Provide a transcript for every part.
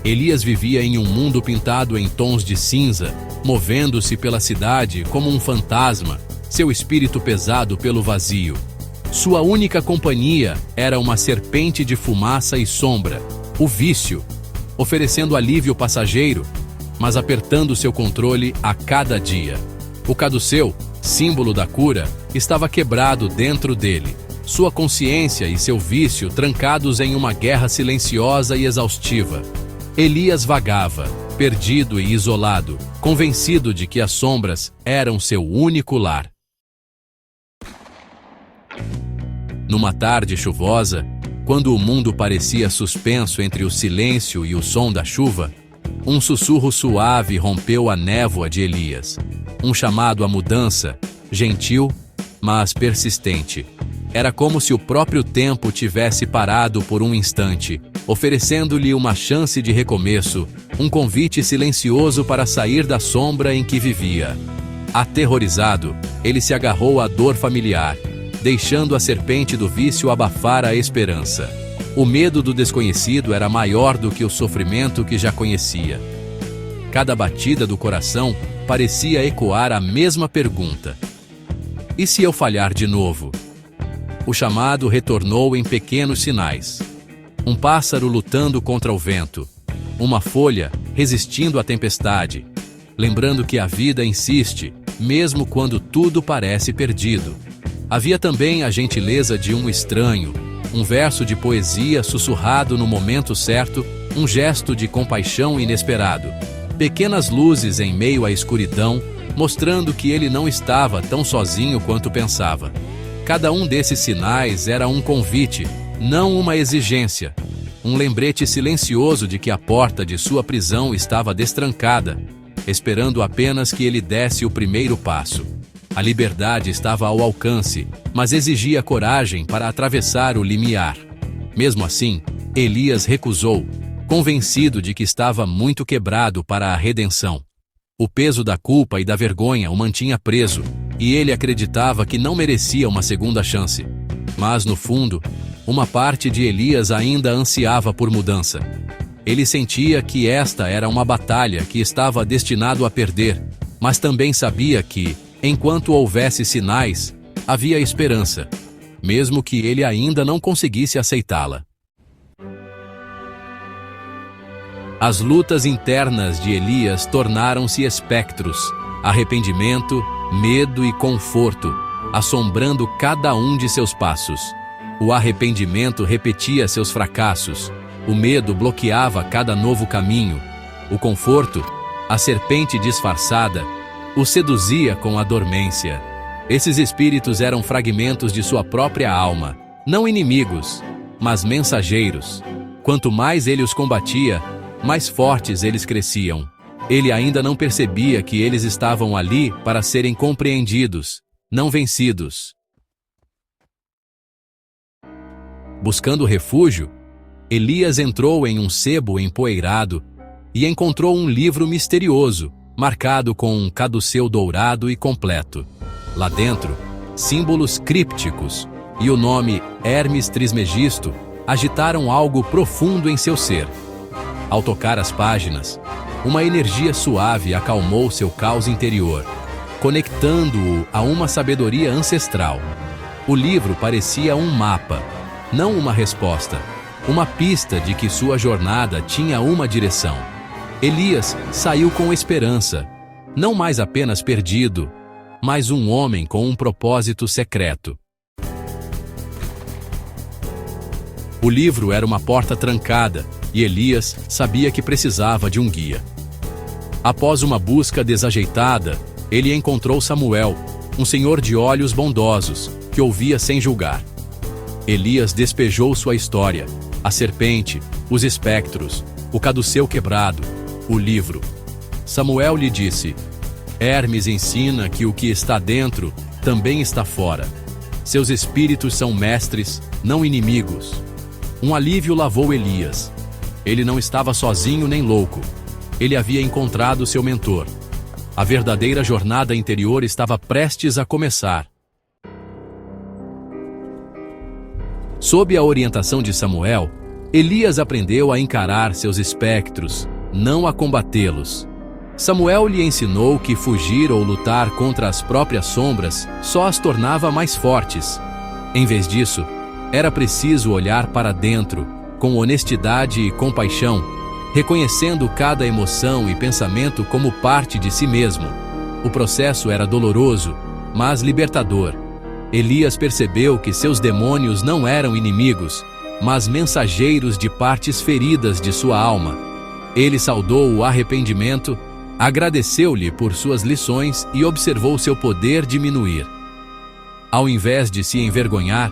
Elias vivia em um mundo pintado em tons de cinza, movendo-se pela cidade como um fantasma, seu espírito pesado pelo vazio. Sua única companhia era uma serpente de fumaça e sombra, o vício, oferecendo alívio passageiro, mas apertando seu controle a cada dia. O caduceu, símbolo da cura, estava quebrado dentro dele, sua consciência e seu vício trancados em uma guerra silenciosa e exaustiva. Elias vagava, perdido e isolado, convencido de que as sombras eram seu único lar. Numa tarde chuvosa, quando o mundo parecia suspenso entre o silêncio e o som da chuva, um sussurro suave rompeu a névoa de Elias. Um chamado à mudança, gentil, mas persistente. Era como se o próprio tempo tivesse parado por um instante, oferecendo-lhe uma chance de recomeço, um convite silencioso para sair da sombra em que vivia. Aterrorizado, ele se agarrou à dor familiar, deixando a serpente do vício abafar a esperança. O medo do desconhecido era maior do que o sofrimento que já conhecia. Cada batida do coração parecia ecoar a mesma pergunta: e se eu falhar de novo? O chamado retornou em pequenos sinais. Um pássaro lutando contra o vento, uma folha resistindo à tempestade, lembrando que a vida insiste, mesmo quando tudo parece perdido. Havia também a gentileza de um estranho, um verso de poesia sussurrado no momento certo, um gesto de compaixão inesperado. Pequenas luzes em meio à escuridão, mostrando que ele não estava tão sozinho quanto pensava. Cada um desses sinais era um convite, não uma exigência. Um lembrete silencioso de que a porta de sua prisão estava destrancada, esperando apenas que ele desse o primeiro passo. A liberdade estava ao alcance, mas exigia coragem para atravessar o limiar. Mesmo assim, Elias recusou, convencido de que estava muito quebrado para a redenção. O peso da culpa e da vergonha o mantinha preso, e ele acreditava que não merecia uma segunda chance. Mas, no fundo, uma parte de Elias ainda ansiava por mudança. Ele sentia que esta era uma batalha que estava destinado a perder, mas também sabia que, enquanto houvesse sinais, havia esperança, mesmo que ele ainda não conseguisse aceitá-la. As lutas internas de Elias tornaram-se espectros, arrependimento, medo e conforto, assombrando cada um de seus passos. O arrependimento repetia seus fracassos, o medo bloqueava cada novo caminho, o conforto, a serpente disfarçada, o seduzia com a dormência. Esses espíritos eram fragmentos de sua própria alma, não inimigos, mas mensageiros. Quanto mais ele os combatia, mais fortes eles cresciam. Ele ainda não percebia que eles estavam ali para serem compreendidos, não vencidos. Buscando refúgio, Elias entrou em um sebo empoeirado e encontrou um livro misterioso, marcado com um caduceu dourado e completo. Lá dentro, símbolos crípticos e o nome Hermes Trismegisto agitaram algo profundo em seu ser. Ao tocar as páginas, uma energia suave acalmou seu caos interior, conectando-o a uma sabedoria ancestral. O livro parecia um mapa, não uma resposta, uma pista de que sua jornada tinha uma direção. Elias saiu com esperança, não mais apenas perdido, mas um homem com um propósito secreto. O livro era uma porta trancada e Elias sabia que precisava de um guia. Após uma busca desajeitada, ele encontrou Samuel, um senhor de olhos bondosos, que ouvia sem julgar. Elias despejou sua história, a serpente, os espectros, o caduceu quebrado, o livro. Samuel lhe disse: Hermes ensina que o que está dentro também está fora. Seus espíritos são mestres, não inimigos. Um alívio lavou Elias. Ele não estava sozinho nem louco. Ele havia encontrado seu mentor. A verdadeira jornada interior estava prestes a começar. Sob a orientação de Samuel, Elias aprendeu a encarar seus espectros, não a combatê-los. Samuel lhe ensinou que fugir ou lutar contra as próprias sombras só as tornava mais fortes. Em vez disso, era preciso olhar para dentro, com honestidade e compaixão, reconhecendo cada emoção e pensamento como parte de si mesmo. O processo era doloroso, mas libertador. Elias percebeu que seus demônios não eram inimigos, mas mensageiros de partes feridas de sua alma. Ele saudou o arrependimento, agradeceu-lhe por suas lições e observou seu poder diminuir. Ao invés de se envergonhar,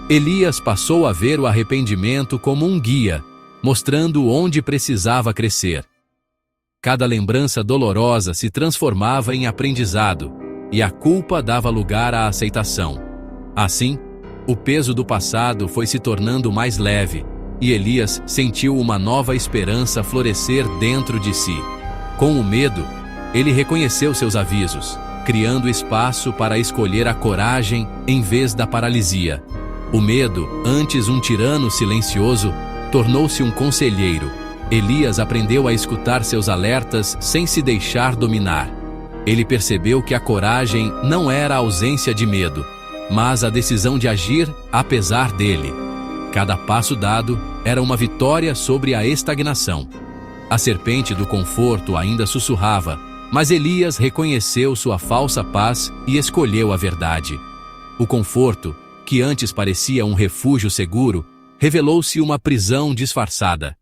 Elias passou a ver o arrependimento como um guia, mostrando onde precisava crescer. Cada lembrança dolorosa se transformava em aprendizado, e a culpa dava lugar à aceitação. Assim, o peso do passado foi se tornando mais leve, e Elias sentiu uma nova esperança florescer dentro de si. Com o medo, ele reconheceu seus avisos, criando espaço para escolher a coragem em vez da paralisia. O medo, antes um tirano silencioso, tornou-se um conselheiro. Elias aprendeu a escutar seus alertas sem se deixar dominar. Ele percebeu que a coragem não era a ausência de medo, mas a decisão de agir apesar dele. Cada passo dado era uma vitória sobre a estagnação. A serpente do conforto ainda sussurrava, mas Elias reconheceu sua falsa paz e escolheu a verdade. O conforto, que antes parecia um refúgio seguro, revelou-se uma prisão disfarçada.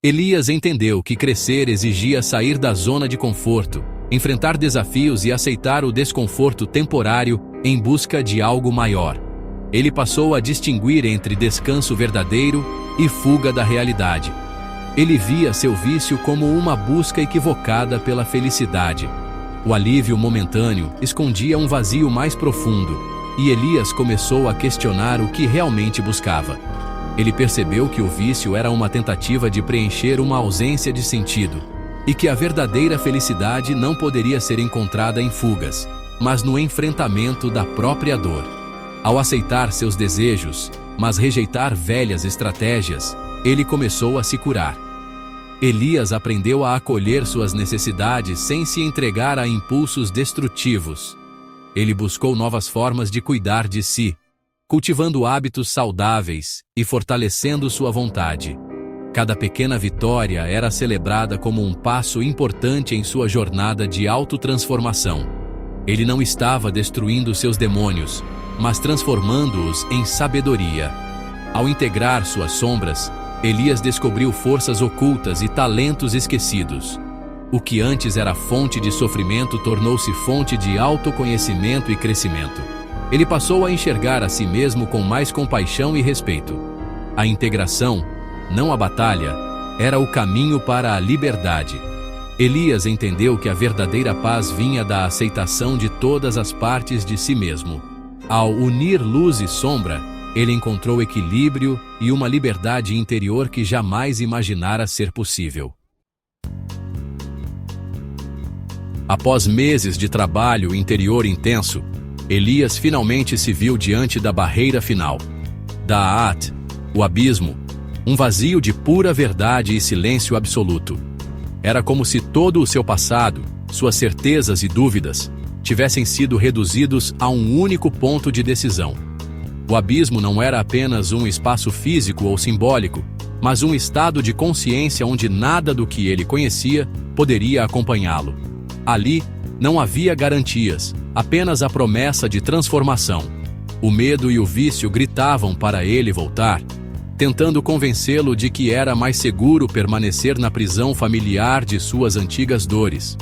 Elias entendeu que crescer exigia sair da zona de conforto, enfrentar desafios e aceitar o desconforto temporário em busca de algo maior. Ele passou a distinguir entre descanso verdadeiro e fuga da realidade. Ele via seu vício como uma busca equivocada pela felicidade. O alívio momentâneo escondia um vazio mais profundo, e Elias começou a questionar o que realmente buscava. Ele percebeu que o vício era uma tentativa de preencher uma ausência de sentido, e que a verdadeira felicidade não poderia ser encontrada em fugas, mas no enfrentamento da própria dor. Ao aceitar seus desejos, mas rejeitar velhas estratégias, ele começou a se curar. Elias aprendeu a acolher suas necessidades sem se entregar a impulsos destrutivos. Ele buscou novas formas de cuidar de si, cultivando hábitos saudáveis e fortalecendo sua vontade. Cada pequena vitória era celebrada como um passo importante em sua jornada de autotransformação. Ele não estava destruindo seus demônios, mas transformando-os em sabedoria. Ao integrar suas sombras, Elias descobriu forças ocultas e talentos esquecidos. O que antes era fonte de sofrimento tornou-se fonte de autoconhecimento e crescimento. Ele passou a enxergar a si mesmo com mais compaixão e respeito. A integração, não a batalha, era o caminho para a liberdade. Elias entendeu que a verdadeira paz vinha da aceitação de todas as partes de si mesmo. Ao unir luz e sombra, ele encontrou equilíbrio e uma liberdade interior que jamais imaginara ser possível. Após meses de trabalho interior intenso, Elias finalmente se viu diante da barreira final. Da'at, o abismo, um vazio de pura verdade e silêncio absoluto. Era como se todo o seu passado, suas certezas e dúvidas, tivessem sido reduzidos a um único ponto de decisão. O abismo não era apenas um espaço físico ou simbólico, mas um estado de consciência onde nada do que ele conhecia poderia acompanhá-lo. Ali, não havia garantias, apenas a promessa de transformação. O medo e o vício gritavam para ele voltar, tentando convencê-lo de que era mais seguro permanecer na prisão familiar de suas antigas dores.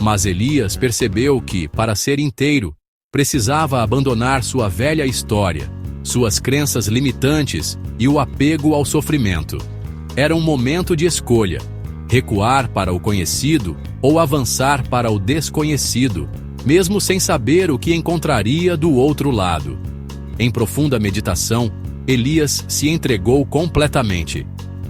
Mas Elias percebeu que, para ser inteiro, precisava abandonar sua velha história, suas crenças limitantes e o apego ao sofrimento. Era um momento de escolha: recuar para o conhecido ou avançar para o desconhecido, mesmo sem saber o que encontraria do outro lado. Em profunda meditação, Elias se entregou completamente.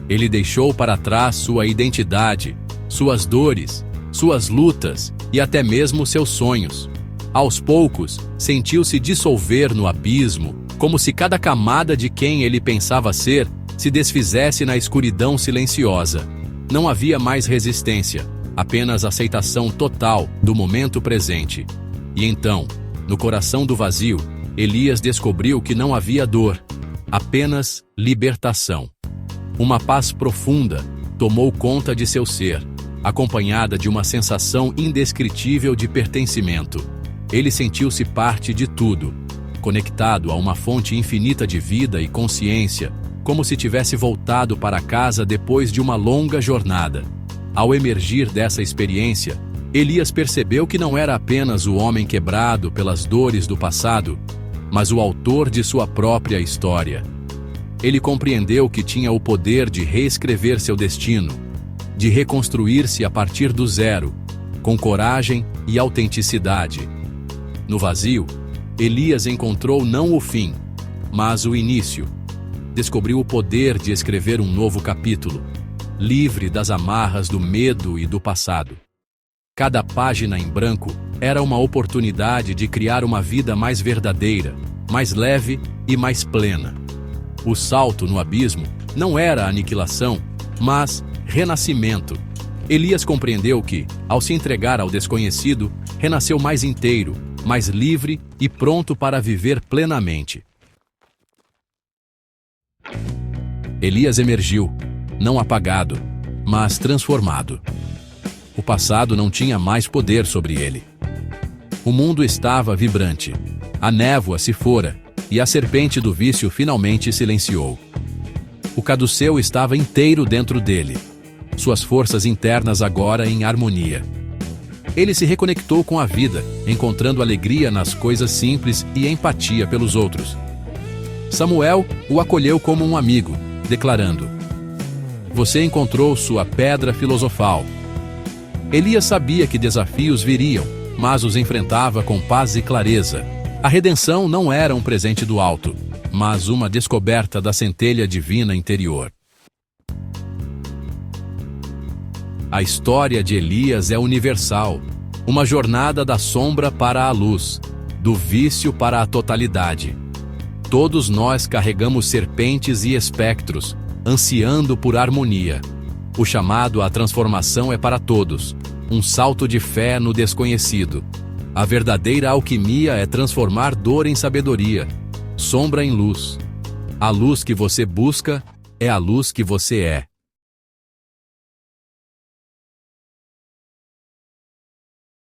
Ele deixou para trás sua identidade, suas dores, suas lutas e até mesmo seus sonhos. Aos poucos, sentiu-se dissolver no abismo, como se cada camada de quem ele pensava ser se desfizesse na escuridão silenciosa. Não havia mais resistência, apenas aceitação total do momento presente. E então, no coração do vazio, Elias descobriu que não havia dor, apenas libertação. Uma paz profunda tomou conta de seu ser, acompanhada de uma sensação indescritível de pertencimento. Ele sentiu-se parte de tudo, conectado a uma fonte infinita de vida e consciência, como se tivesse voltado para casa depois de uma longa jornada. Ao emergir dessa experiência, Elias percebeu que não era apenas o homem quebrado pelas dores do passado, mas o autor de sua própria história. Ele compreendeu que tinha o poder de reescrever seu destino, de reconstruir-se a partir do zero, com coragem e autenticidade. No vazio, Elias encontrou não o fim, mas o início. Descobriu o poder de escrever um novo capítulo, livre das amarras do medo e do passado. Cada página em branco era uma oportunidade de criar uma vida mais verdadeira, mais leve e mais plena. O salto no abismo não era aniquilação, mas renascimento. Elias compreendeu que, ao se entregar ao desconhecido, renasceu mais inteiro, mais livre e pronto para viver plenamente. Elias emergiu, não apagado, mas transformado. O passado não tinha mais poder sobre ele. O mundo estava vibrante. A névoa se fora, e a serpente do vício finalmente silenciou. O caduceu estava inteiro dentro dele, suas forças internas agora em harmonia. Ele se reconectou com a vida, encontrando alegria nas coisas simples e empatia pelos outros. Samuel o acolheu como um amigo, declarando: "Você encontrou sua pedra filosofal." Elias sabia que desafios viriam, mas os enfrentava com paz e clareza. A redenção não era um presente do alto, mas uma descoberta da centelha divina interior. A história de Elias é universal, uma jornada da sombra para a luz, do vício para a totalidade. Todos nós carregamos serpentes e espectros, ansiando por harmonia. O chamado à transformação é para todos, um salto de fé no desconhecido. A verdadeira alquimia é transformar dor em sabedoria, sombra em luz. A luz que você busca é a luz que você é.